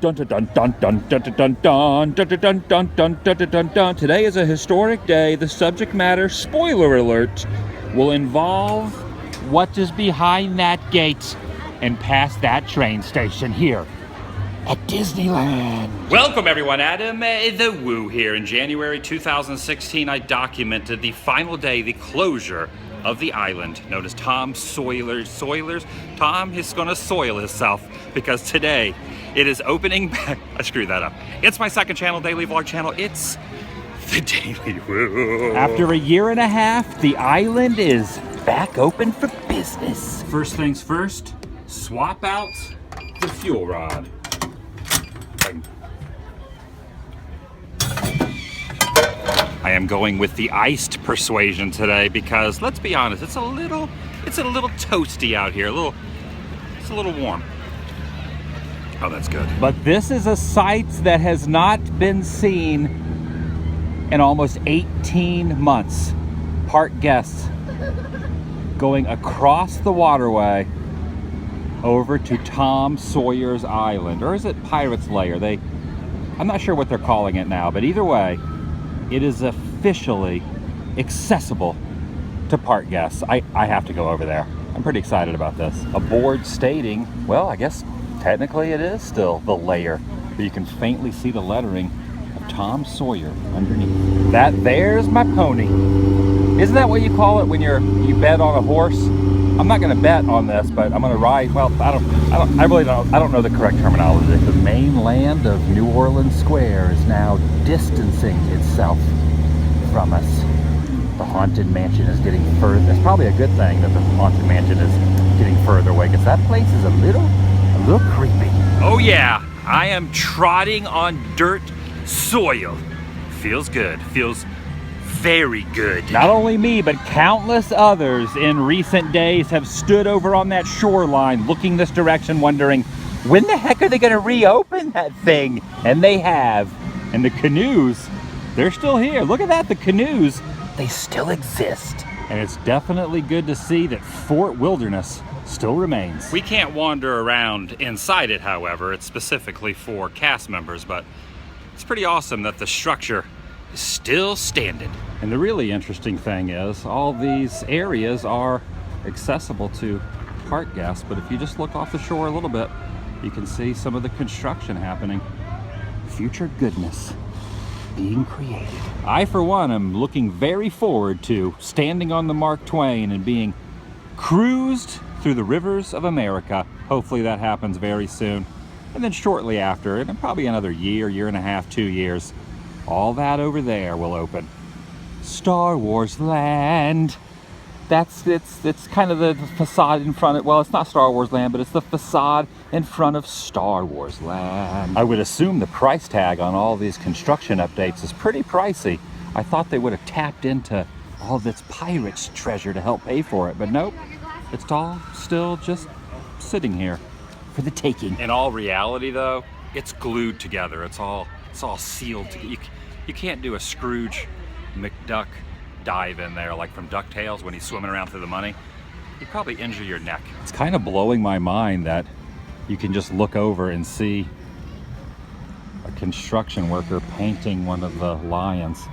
Dun dun dun dun dun dun dun dun dun dun dun dun dun dun dun dun. Today is a historic day. The subject matter, spoiler alert, will involve what is behind that gate and past that train station here at Disneyland. Welcome everyone, Adam the Woo here. In January 2016, I documented the final day, the closure of the island known as Tom Sawyers. Tom is gonna soil himself because today it is opening back. I screwed that up. It's my second channel, daily vlog channel. It's the Daily Woo. After a year and a half, the island is back open for business. First things first, swap out the fuel rod. I am going with the iced persuasion today because let's be honest, it's a little toasty out here. It's a little warm. Oh, that's good. But this is a sight that has not been seen in almost 18 months. Park guests going across the waterway over to Tom Sawyers Island, or is it Pirate's Lair? I'm not sure what they're calling it now, but either way, it is officially accessible to park guests. I have to go over there. I'm pretty excited about this. A board stating, well, I guess technically it is still the lair, but you can faintly see the lettering of Tom Sawyer underneath. There's my pony. Isn't that what you call it when you bet on a horse? I'm not gonna bet on this, but I'm gonna ride. Well, I don't know the correct terminology. The mainland of New Orleans Square is now distancing itself from us. The Haunted Mansion is getting further. It's probably a good thing that the Haunted Mansion is getting further away, because that place is a little creepy. Oh yeah, I am trotting on dirt soil. Feels good, feels very good. Not only me, but countless others in recent days have stood over on that shoreline looking this direction, wondering, when the heck are they gonna reopen that thing? And they have. And the canoes, they're still here. Look at that, the canoes, they still exist. And it's definitely good to see that Fort Wilderness still remains. We can't wander around inside it, however. It's specifically for cast members, but it's pretty awesome that the structure is still standing. And the really interesting thing is all these areas are accessible to park guests, but if you just look off the shore a little bit, you can see some of the construction happening. Future goodness being created. I, for one, am looking very forward to standing on the Mark Twain and being cruised through the rivers of America. Hopefully that happens very soon. And then shortly after, and probably another year and a half, 2 years, all that over there will open. Star Wars Land. It's kind of the facade in front of, well, it's not Star Wars Land, but it's the facade in front of Star Wars Land. I would assume the price tag on all these construction updates is pretty pricey. I thought they would have tapped into all this pirates treasure to help pay for it, but nope. It's all still just sitting here for the taking. In all reality though, it's glued together. It's all sealed together. You can't do a Scrooge McDuck dive in there like from DuckTales when he's swimming around through the money. You'd probably injure your neck. It's kind of blowing my mind that you can just look over and see a construction worker painting one of the lions.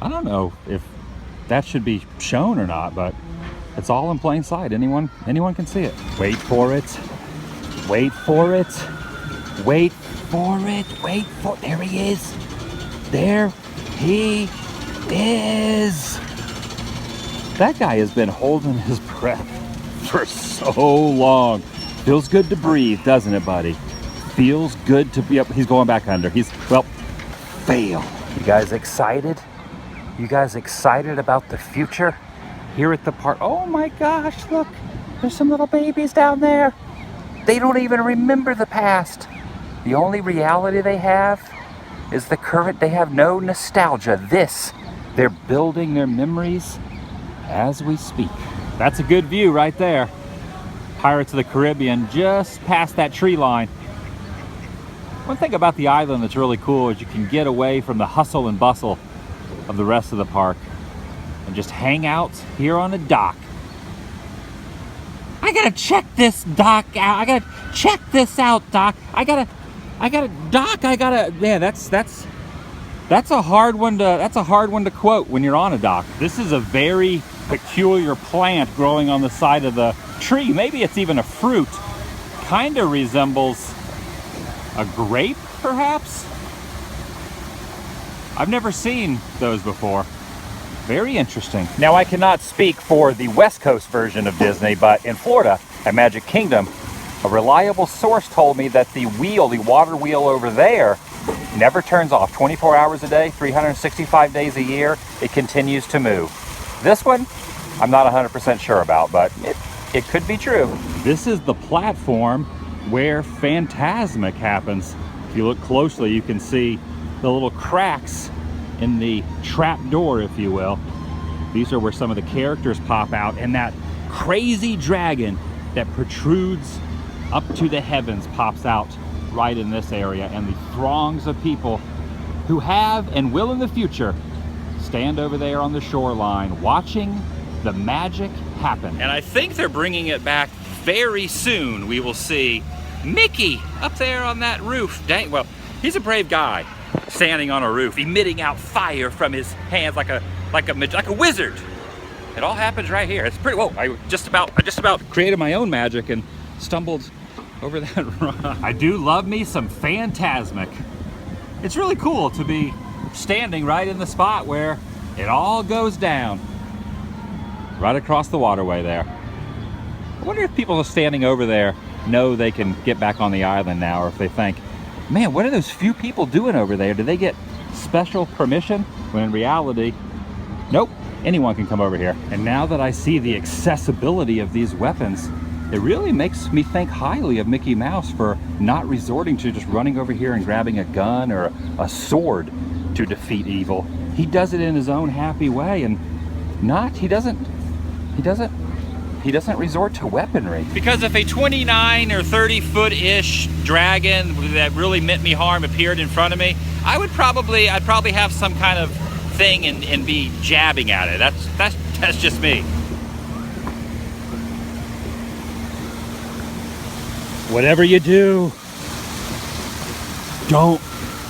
I don't know if that should be shown or not, but it's all in plain sight. Anyone can see it. Wait for it. Wait for it. Wait for it. Wait for it. There he is. There he is. That guy has been holding his breath for so long. Feels good to breathe, doesn't it, buddy? Feels good to be up. He's going back under. Fail. You guys excited? You guys excited about the future here at the park? Oh my gosh, look. There's some little babies down there. They don't even remember the past. The only reality they have is the current. They have no nostalgia. They're building their memories as we speak. That's a good view right there. Pirates of the Caribbean, just past that tree line. One thing about the island that's really cool is you can get away from the hustle and bustle of the rest of the park and just hang out here on the dock. I gotta check this dock out. I gotta check this out, Doc. I Man, that's a hard one to quote when you're on a dock. This is a very peculiar plant growing on the side of the tree. Maybe it's even a fruit. Kind of resembles a grape, perhaps? I've never seen those before. Very interesting. Now, I cannot speak for the West Coast version of Disney, but in Florida, at Magic Kingdom, a reliable source told me that the water wheel over there, never turns off. 24 hours a day, 365 days a year, it continues to move. This one, I'm not 100% sure about, but it could be true. This is the platform where Phantasmic happens. If you look closely, you can see the little cracks in the trap door, if you will. These are where some of the characters pop out, and that crazy dragon that protrudes up to the heavens pops out right in this area, and the throngs of people who have and will in the future stand over there on the shoreline watching the magic happen. And I think they're bringing it back very soon. We will see Mickey up there on that roof. Dang, well, he's a brave guy standing on a roof, emitting out fire from his hands like a wizard. It all happens right here. It's pretty. Whoa! I just about created my own magic and stumbled over that rock. I do love me some Phantasmic. It's really cool to be standing right in the spot where it all goes down, right across the waterway there. I wonder if people standing over there know they can get back on the island now, or if they think, man, what are those few people doing over there? Do they get special permission? When in reality, nope, anyone can come over here. And now that I see the accessibility of these weapons, it really makes me think highly of Mickey Mouse for not resorting to just running over here and grabbing a gun or a sword to defeat evil. He does it in his own happy way, and he doesn't resort to weaponry. Because if a 29 or 30 foot-ish dragon that really meant me harm appeared in front of me, I'd probably have some kind of thing and be jabbing at it. That's just me. Whatever you do, don't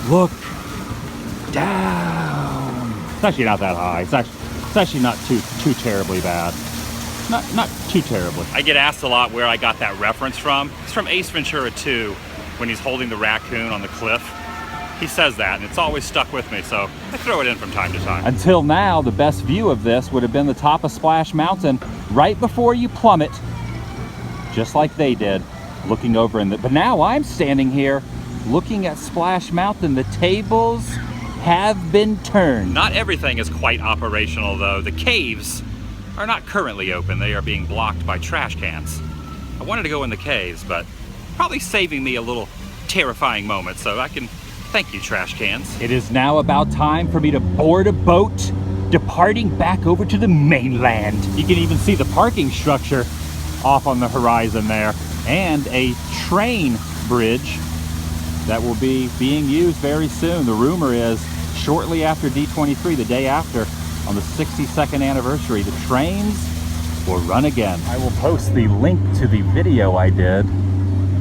look down. It's actually not that high. It's actually not too terribly bad. Not too terribly. I get asked a lot where I got that reference from. It's from Ace Ventura 2, when he's holding the raccoon on the cliff. He says that, and it's always stuck with me, so I throw it in from time to time. Until now, the best view of this would have been the top of Splash Mountain right before you plummet, just like they did, looking over but now I'm standing here looking at Splash Mountain. The tables have been turned. Not everything is quite operational, though. The caves are not currently open. They are being blocked by trash cans. I wanted to go in the caves, but probably saving me a little terrifying moment, so I can thank you, trash cans. It is now about time for me to board a boat, departing back over to the mainland. You can even see the parking structure off on the horizon there, and a train bridge that will be being used very soon. The rumor is shortly after D23, the day after, on the 62nd anniversary, the trains will run again. I will post the link to the video I did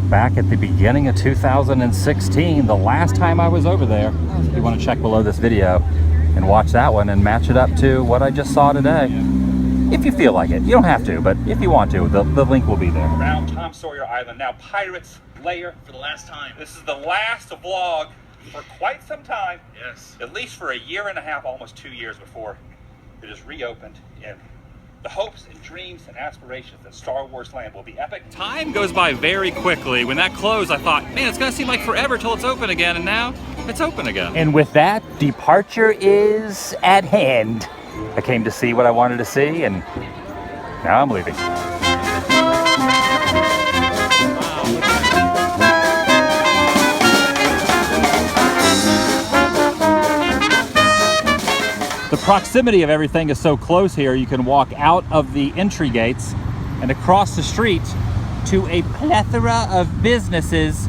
back at the beginning of 2016, the last time I was over there. If you want to check below this video and watch that one and match it up to what I just saw today. If you feel like it. You don't have to, but if you want to, the link will be there. Around Tom Sawyer Island, now Pirate's Lair. For the last time. This is the last vlog for quite some time. Yes. At least for a year and a half, almost 2 years before it is reopened. And the hopes and dreams and aspirations that Star Wars Land will be epic. Time goes by very quickly. When that closed, I thought, man, it's gonna seem like forever till it's open again, and now it's open again. And with that, departure is at hand. I came to see what I wanted to see, and now I'm leaving. The proximity of everything is so close here. You can walk out of the entry gates and across the street to a plethora of businesses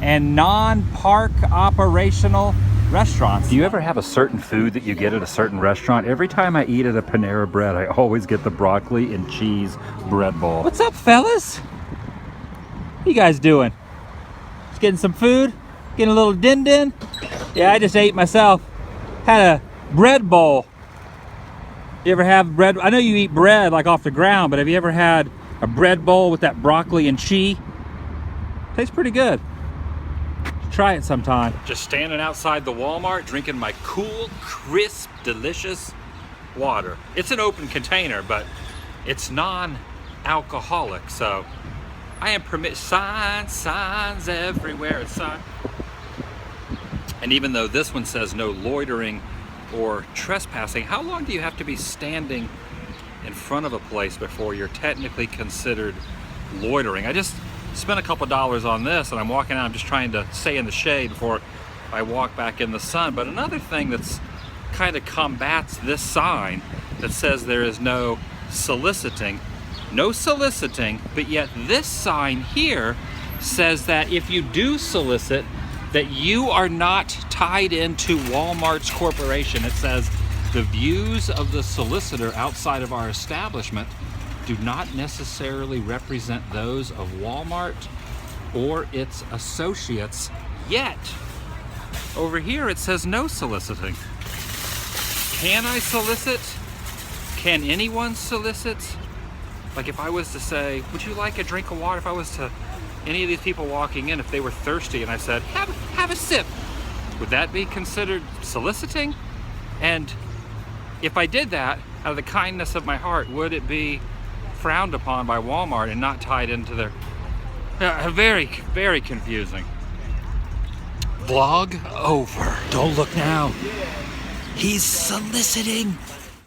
and non-park operational restaurants. Do you ever have a certain food that you get at a certain restaurant? Every time I eat at a Panera Bread, I always get the broccoli and cheese bread bowl. What's up, fellas? What you guys doing? Just getting some food? Getting a little din-din? Yeah, I just ate myself. Had a bread bowl. You ever have bread? I know you eat bread like off the ground, but have you ever had a bread bowl with that broccoli and cheese? Tastes pretty good. Try it sometime. Just standing outside the Walmart, drinking my cool, crisp, delicious water. It's an open container, but it's non-alcoholic, so I am signs everywhere. It's sign. And even though this one says no loitering or trespassing, how long do you have to be standing in front of a place before you're technically considered loitering? I just spent a couple dollars on this and I'm walking out. I'm just trying to stay in the shade before I walk back in the sun. But another thing that's kind of combats this sign that says there is no soliciting, but yet this sign here says that if you do solicit, that you are not tied into Walmart's corporation. It says the views of the solicitor outside of our establishment do not necessarily represent those of Walmart or its associates. Yet, over here it says no soliciting. Can I solicit? Can anyone solicit? Like if I was to say, would you like a drink of water? If I was to, any of these people walking in, if they were thirsty and I said, have a sip, would that be considered soliciting? And if I did that out of the kindness of my heart, would it be frowned upon by Walmart and not tied into their, very, very confusing. Vlog over. Don't look now. He's soliciting.